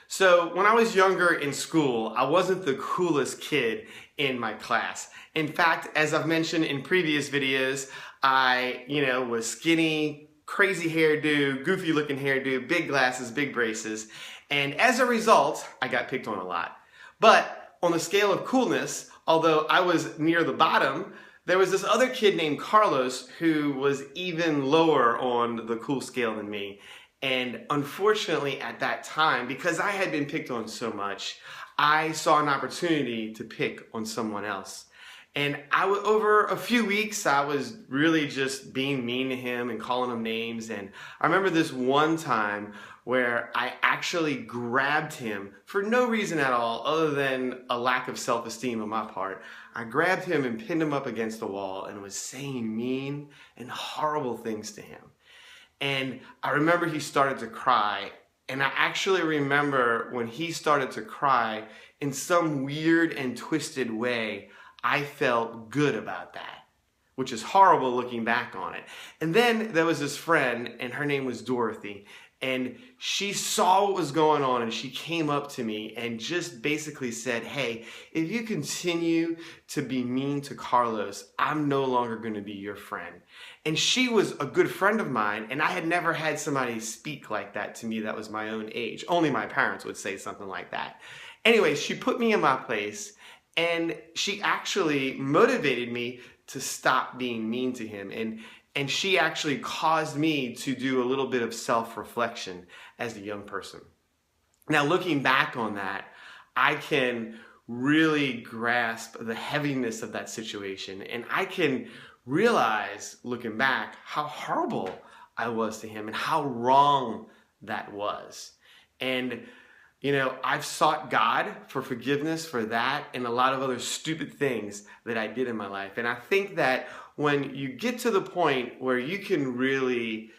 So when I was younger in school, I wasn't the coolest kid in my class. In fact, as I've mentioned in previous videos, I, was skinny, crazy hairdo, goofy looking hairdo, big glasses, big braces. And as a result, I got picked on a lot. But on the scale of coolness, although I was near the bottom, there was this other kid named Carlos who was even lower on the cool scale than me. And unfortunately at that time, because I had been picked on so much, I saw an opportunity to pick on someone else. And over a few weeks, I was really just being mean to him and calling him names. And I remember this one time where I actually grabbed him for no reason at all other than a lack of self-esteem on my part. I grabbed him and pinned him up against the wall and was saying mean and horrible things to him. And I remember he started to cry. And I actually remember when he started to cry, in some weird and twisted way, I felt good about that, which is horrible looking back on it. And then there was this friend, and her name was Dorothy, and she saw what was going on, and she came up to me and just basically said, "Hey, if you continue to be mean to Carlos, I'm no longer going to be your friend." And she was a good friend of mine, and I had never had somebody speak like that to me that was my own age. Only my parents would say something like that. Anyway, she put me in my place, and she actually motivated me to stop being mean to him. And she actually caused me to do a little bit of self-reflection as a young person. Now, looking back on that, I can really grasp the heaviness of that situation. And I can realize, looking back, how horrible I was to him and how wrong that was. And I've sought God for forgiveness for that and a lot of other stupid things that I did in my life. And I think that when you get to the point where you can really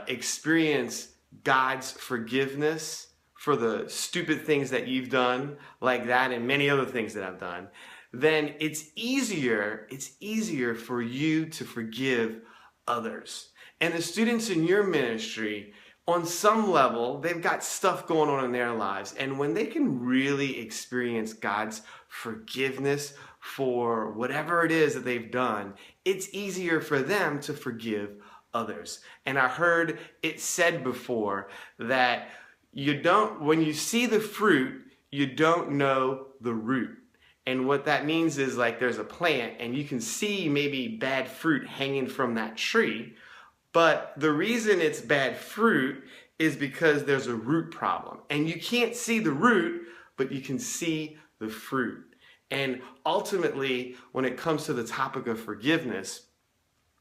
experience God's forgiveness for the stupid things that you've done, like that and many other things that I've done, then it's easier for you to forgive others. And the students in your ministry, on some level, they've got stuff going on in their lives. And when they can really experience God's forgiveness for whatever it is that they've done, it's easier for them to forgive others. And I heard it said before that when you see the fruit, you don't know the root. And what that means is, like, there's a plant and you can see maybe bad fruit hanging from that tree. But the reason it's bad fruit is because there's a root problem. And you can't see the root, but you can see the fruit. And ultimately, when it comes to the topic of forgiveness,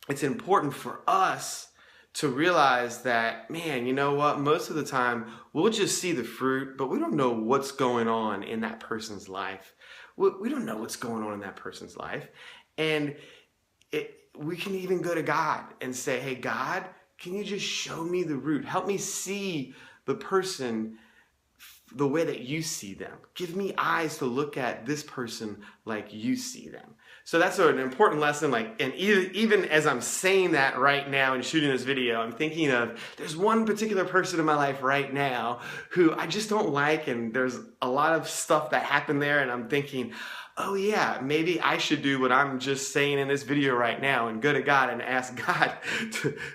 it's important for us to realize that, man, you know what? Most of the time, we'll just see the fruit, but we don't know what's going on in that person's life. We don't know what's going on in that person's life. And we can even go to God and say, "Hey, God, can you just show me the root? Help me see the person the way that you see them. Give me eyes to look at this person like you see them." So that's an important lesson. And even as I'm saying that right now and shooting this video, I'm thinking of, there's one particular person in my life right now who I just don't like, and there's a lot of stuff that happened there, and I'm thinking, oh yeah, maybe I should do what I'm just saying in this video right now and go to God and ask God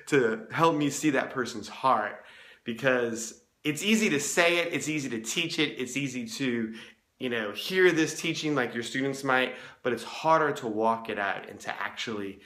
to help me see that person's heart. Because it's easy to say it, it's easy to teach it, it's easy to hear this teaching like your students might, but it's harder to walk it out and to actually,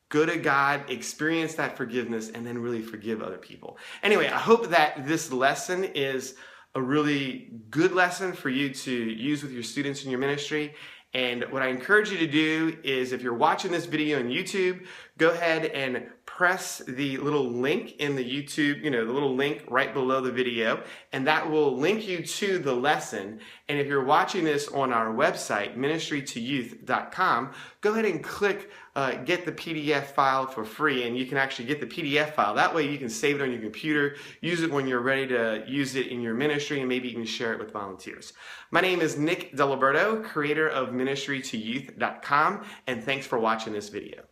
go to God, experience that forgiveness, and then really forgive other people. Anyway, I hope that this lesson is a really good lesson for you to use with your students in your ministry. And what I encourage you to do is, if you're watching this video on YouTube, go ahead and press the little link in the YouTube, the little link right below the video, and that will link you to the lesson. And if you're watching this on our website, ministrytoyouth.com, go ahead and click get the PDF file for free, and you can actually get the PDF file. That way you can save it on your computer, use it when you're ready to use it in your ministry, and maybe you can share it with volunteers. My name is Nick Diliberto, creator of ministrytoyouth.com, and thanks for watching this video.